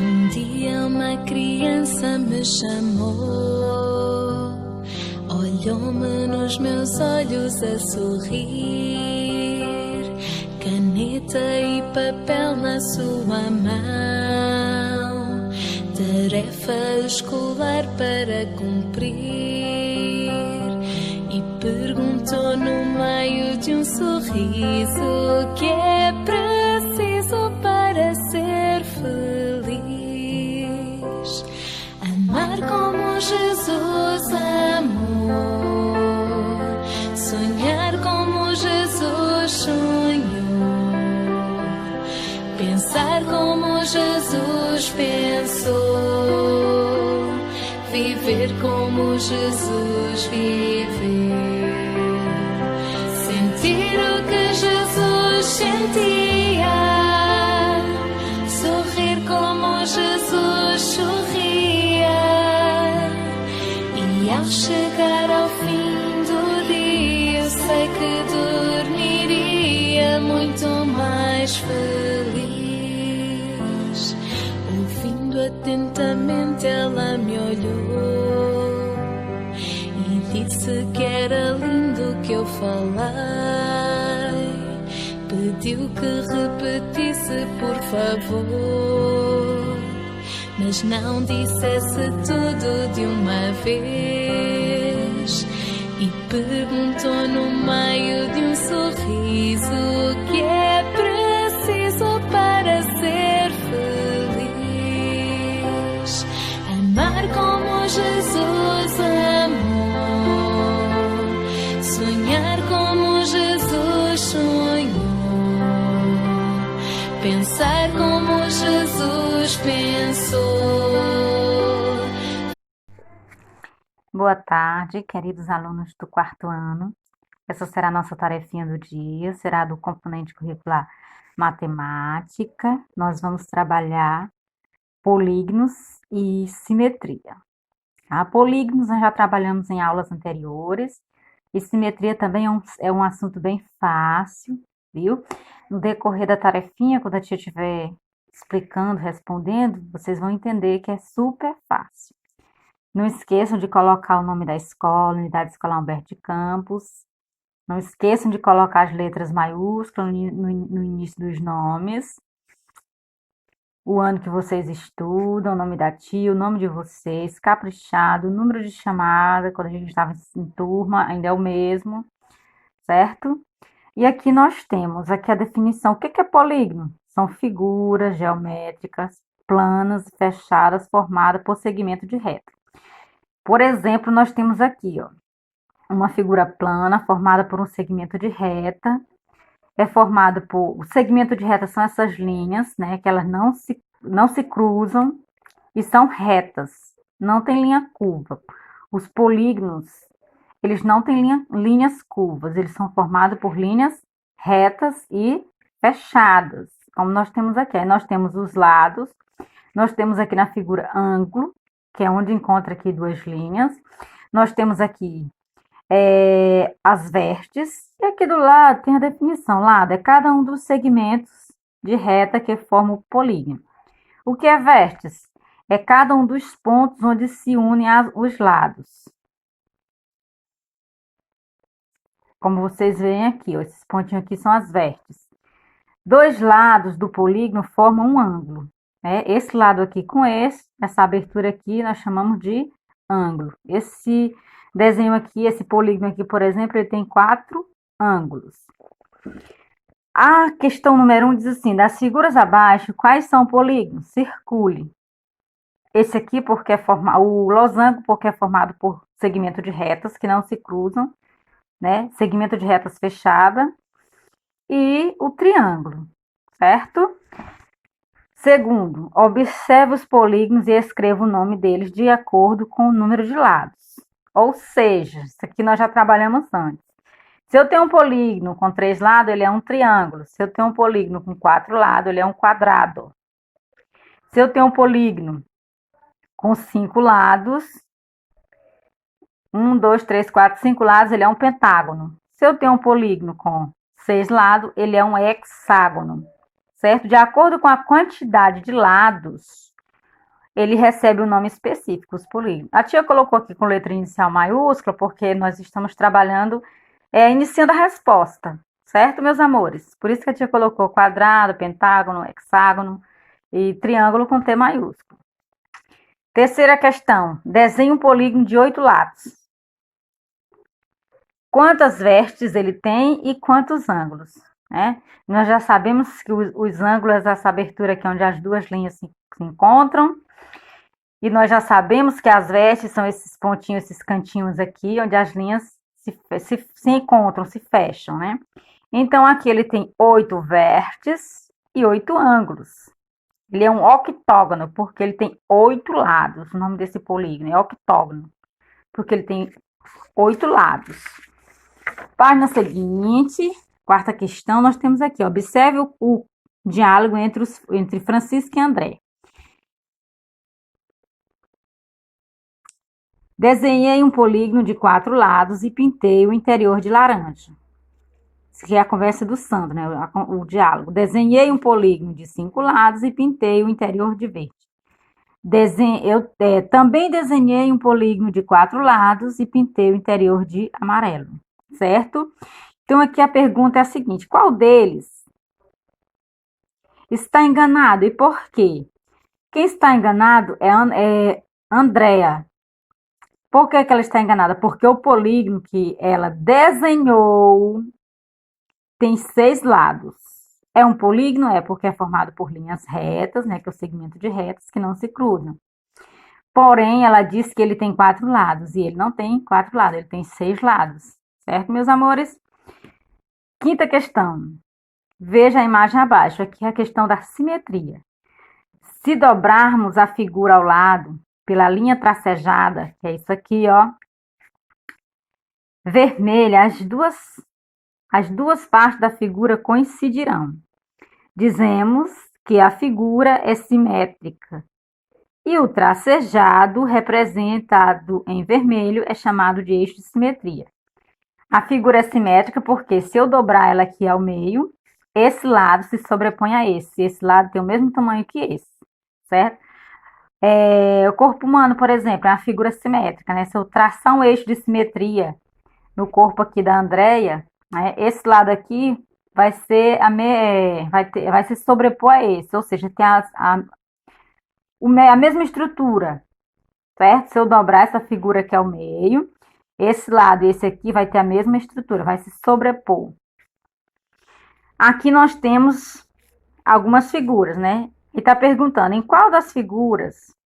Um dia uma criança me chamou, olhou-me nos meus olhos a sorrir, caneta e papel na sua mão, tarefa escolar para cumprir, e perguntou no meio de um sorriso o que é preciso para ser feliz. Amar como Jesus amou, sonhar como Jesus sonhou, pensar como Jesus pensou, viver como Jesus viveu, sentir o que Jesus sentia, sorrir como Jesus sorria, e ao chegar ao fim do dia eu sei que dormiria muito mais feliz. Ouvindo atentamente ela me olhou e disse que era lindo que eu falei, pediu que repetisse por favor, mas não dissesse tudo de uma vez, e perguntou no meio de um sorriso o que é preciso para ser feliz. Amar como Jesus amou, sonhar como Jesus sonhou, pensar como Jesus pensou. Boa tarde, queridos alunos do quarto ano. Essa será a nossa tarefinha do dia, será do componente curricular matemática. Nós vamos trabalhar polígonos e simetria. Polígonos nós já trabalhamos em aulas anteriores, e simetria também é um assunto bem fácil, viu? No decorrer da tarefinha, quando a tia estiver explicando, respondendo, vocês vão entender que é super fácil. Não esqueçam de colocar o nome da escola, Unidade Escolar Humberto de Campos. Não esqueçam de colocar as letras maiúsculas no início dos nomes. O ano que vocês estudam, o nome da tia, o nome de vocês, caprichado, o número de chamada, quando a gente estava em turma, ainda é o mesmo, certo? E aqui nós temos aqui a definição. O que é polígono? São figuras geométricas, planas, fechadas, formadas por segmento de reta. Por exemplo, nós temos aqui, ó, uma figura plana formada por um segmento de reta. É formado por... O segmento de reta são essas linhas, né, que elas não se cruzam e são retas, não tem linha curva. Os polígonos, eles não têm linhas curvas, eles são formados por linhas retas e fechadas, como nós temos aqui. Aí nós temos os lados, nós temos aqui na figura ângulo, que é onde encontra aqui duas linhas. Nós temos aqui as vértices, e aqui do lado tem a definição. Lado é cada um dos segmentos de reta que formam o polígono. O que é vértice? É cada um dos pontos onde se unem os lados. Como vocês veem aqui, ó, esses pontinhos aqui são as vértices. Dois lados do polígono formam um ângulo. Esse lado aqui com essa abertura aqui, nós chamamos de ângulo. Esse desenho aqui, esse polígono aqui, por exemplo, ele tem 4 ângulos. A questão número 1 diz assim: das figuras abaixo, quais são polígonos? Circule. Esse aqui, porque o losango, porque é formado por segmento de retas que não se cruzam, né? Segmento de retas fechada. E o triângulo, certo? Segundo, observe os polígonos e escreva o nome deles de acordo com o número de lados. Ou seja, isso aqui nós já trabalhamos antes. Se eu tenho um polígono com 3 lados, ele é um triângulo. Se eu tenho um polígono com 4 lados, ele é um quadrado. Se eu tenho um polígono com 5 lados, 1, 2, 3, 4, 5 lados, ele é um pentágono. Se eu tenho um polígono com 6 lados, ele é um hexágono, certo? De acordo com a quantidade de lados, ele recebe um nome específico, os polígonos. A tia colocou aqui com letra inicial maiúscula, porque nós estamos trabalhando, iniciando a resposta, certo, meus amores? Por isso que a tia colocou quadrado, pentágono, hexágono e triângulo com T maiúsculo. Terceira questão, desenhe um polígono de 8 lados. Quantas vértices ele tem e quantos ângulos, né? Nós já sabemos que os ângulos, essa abertura aqui onde as duas linhas se encontram, e nós já sabemos que as vértices são esses pontinhos, esses cantinhos aqui, onde as linhas se encontram, se fecham, né? Então, aqui ele tem 8 vértices e 8 ângulos. Ele é um octógono, porque ele tem 8 lados. O nome desse polígono é octógono, porque ele tem 8 lados. Página seguinte, quarta questão, nós temos aqui, observe o diálogo entre Francisco e André. Desenhei um polígono de 4 lados e pintei o interior de laranja. Isso aqui é a conversa do Sandro, né? O diálogo. Desenhei um polígono de 5 lados e pintei o interior de verde. Também desenhei um polígono de 4 lados e pintei o interior de amarelo, certo? Então, aqui a pergunta é a seguinte: qual deles está enganado e por quê? Quem está enganado é Andréa. Por que ela está enganada? Porque o polígono que ela desenhou tem 6 lados. É um polígono? É porque é formado por linhas retas, né? Que é o segmento de retas que não se cruzam. Porém, ela disse que ele tem 4 lados, e ele não tem 4 lados, ele tem 6 lados. Certo, meus amores? Quinta questão. Veja a imagem abaixo. Aqui é a questão da simetria. Se dobrarmos a figura ao lado, pela linha tracejada, que é isso aqui, ó, vermelha, as duas partes da figura coincidirão. Dizemos que a figura é simétrica. E o tracejado, representado em vermelho, é chamado de eixo de simetria. A figura é simétrica porque se eu dobrar ela aqui ao meio, esse lado se sobrepõe a esse. Esse lado tem o mesmo tamanho que esse, certo? O corpo humano, por exemplo, é uma figura simétrica, né? Se eu traçar um eixo de simetria no corpo aqui da Andréia, né, esse lado aqui vai se sobrepor a esse, ou seja, tem a mesma estrutura, certo? Se eu dobrar essa figura aqui ao meio, esse lado e esse aqui vai ter a mesma estrutura, vai se sobrepor. Aqui nós temos algumas figuras, né? E está perguntando, em qual das figuras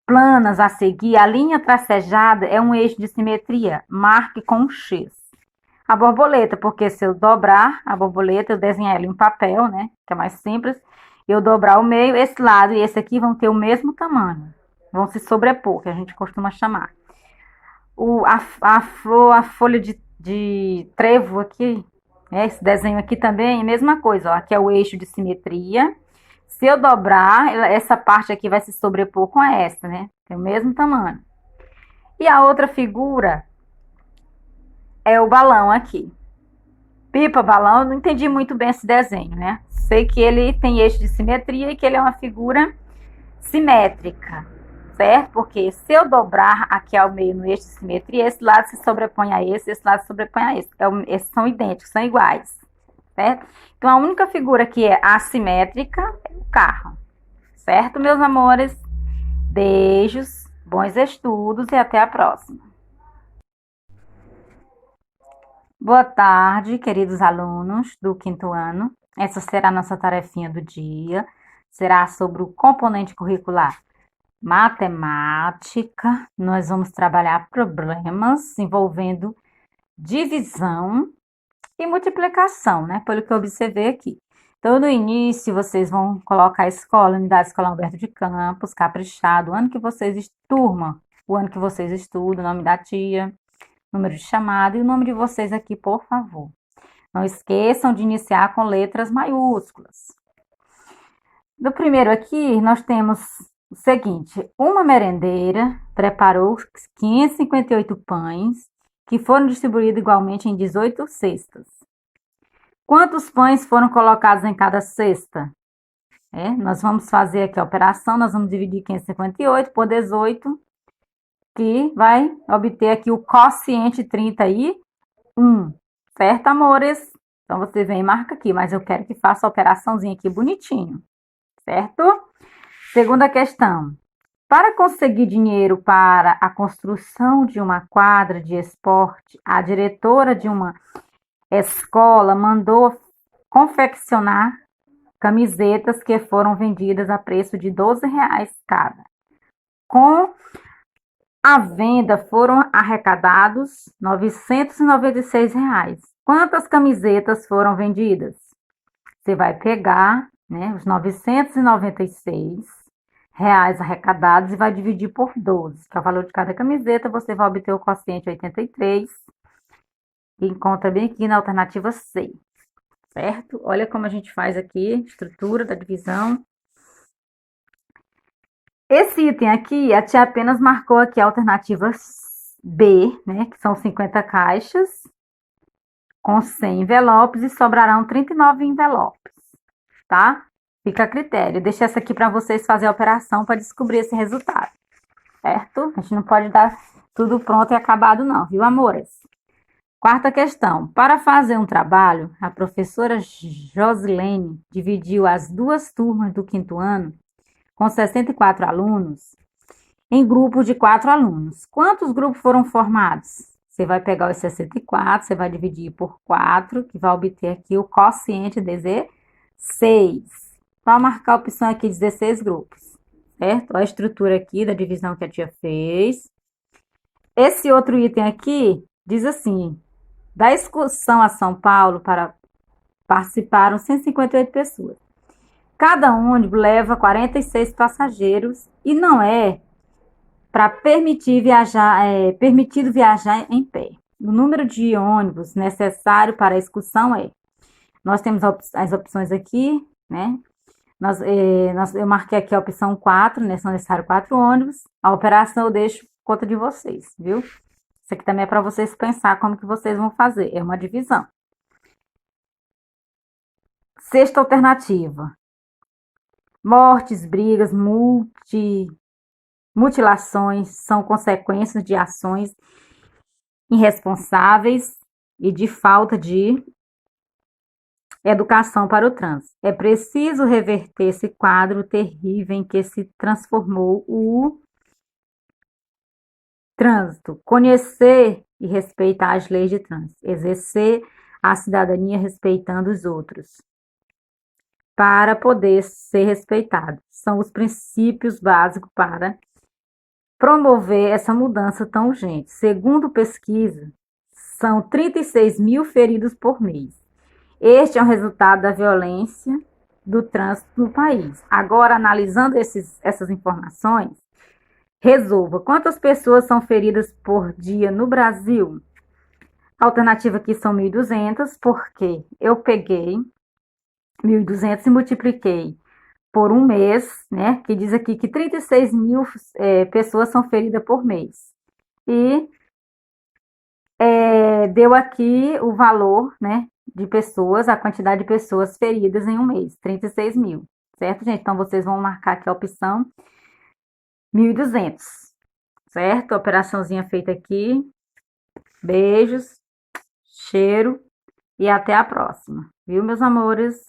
planas a seguir, a linha tracejada é um eixo de simetria? Marque com um X. A borboleta, porque se eu dobrar a borboleta, eu desenhar ela em papel, né? Que é mais simples. Eu dobrar o meio, esse lado e esse aqui vão ter o mesmo tamanho. Vão se sobrepor, que a gente costuma chamar. A folha de trevo aqui, né? Esse desenho aqui também é a mesma coisa, ó. Aqui é o eixo de simetria. Se eu dobrar, essa parte aqui vai se sobrepor com essa, né? Tem o mesmo tamanho. E a outra figura é o balão aqui. Pipa, balão, eu não entendi muito bem esse desenho, né? Sei que ele tem eixo de simetria e que ele é uma figura simétrica, certo? Porque se eu dobrar aqui ao meio no eixo de simetria, esse lado se sobrepõe a esse lado se sobrepõe a esse. Esses são idênticos, são iguais, certo? Então, a única figura que é assimétrica é o carro, certo, meus amores? Beijos, bons estudos e até a próxima. Boa tarde, queridos alunos do 5º ano. Essa será a nossa tarefinha do dia. Será sobre o componente curricular matemática. Nós vamos trabalhar problemas envolvendo divisão e multiplicação, né? Pelo que eu observei aqui. Então, no início, vocês vão colocar a escola, Unidade Escolar Humberto de Campos, caprichado, o ano que vocês estudam, o nome da tia, número de chamada e o nome de vocês aqui, por favor. Não esqueçam de iniciar com letras maiúsculas. No primeiro aqui, nós temos O seguinte, uma merendeira preparou 558 pães, que foram distribuídos igualmente em 18 cestas. Quantos pães foram colocados em cada cesta? Nós vamos fazer aqui a operação, nós vamos dividir 558 por 18, que vai obter aqui o quociente 31, certo, amores? Então, você vem e marca aqui, mas eu quero que faça a operaçãozinha aqui bonitinho, certo? Segunda questão. Para conseguir dinheiro para a construção de uma quadra de esporte, a diretora de uma escola mandou confeccionar camisetas que foram vendidas a preço de R$ 12 cada. Com a venda foram arrecadados R$ 996. Quantas camisetas foram vendidas? Você vai pegar, né, os R$ 996 arrecadados e vai dividir por 12, que é o valor de cada camiseta. Você vai obter o quociente 83 e encontra bem aqui na alternativa C, certo? Olha como a gente faz aqui, estrutura da divisão. Esse item aqui, a tia apenas marcou aqui a alternativa B, né, que são 50 caixas com 100 envelopes e sobrarão 39 envelopes, tá? Fica a critério. Deixa essa aqui para vocês fazer a operação para descobrir esse resultado, certo? A gente não pode dar tudo pronto e acabado não, viu, amores? Quarta questão. Para fazer um trabalho, a professora Josilene dividiu as duas turmas do quinto ano, com 64 alunos, em grupos de 4 alunos. Quantos grupos foram formados? Você vai pegar os 64, você vai dividir por 4, que vai obter aqui o quociente 16. Vai marcar a opção aqui 16 grupos, certo? Olha a estrutura aqui da divisão que a tia fez. Esse outro item aqui diz assim: da excursão a São Paulo participaram 158 pessoas. Cada ônibus leva 46 passageiros e não é permitido viajar em pé. O número de ônibus necessário para a excursão nós temos as opções aqui, né? Eu marquei aqui a opção 4, né? São necessários 4 ônibus. A operação eu deixo por conta de vocês, viu? Isso aqui também é para vocês pensar como que vocês vão fazer. É uma divisão. Sexta alternativa. Mortes, brigas, mutilações são consequências de ações irresponsáveis e de falta de educação para o trânsito. É preciso reverter esse quadro terrível em que se transformou o trânsito. Conhecer e respeitar as leis de trânsito. Exercer a cidadania respeitando os outros, para poder ser respeitado. São os princípios básicos para promover essa mudança tão urgente. Segundo pesquisa, são 36 mil feridos por mês. Este é o resultado da violência do trânsito no país. Agora, analisando essas informações, resolva quantas pessoas são feridas por dia no Brasil. A alternativa aqui são 1.200, porque eu peguei 1.200 e multipliquei por um mês, né? Que diz aqui que 36 mil pessoas são feridas por mês. E deu aqui o valor, né? De pessoas, a quantidade de pessoas feridas em um mês, 36 mil. Certo, gente? Então, vocês vão marcar aqui a opção 1.200. Certo? Operaçãozinha feita aqui. Beijos, cheiro e até a próxima. Viu, meus amores?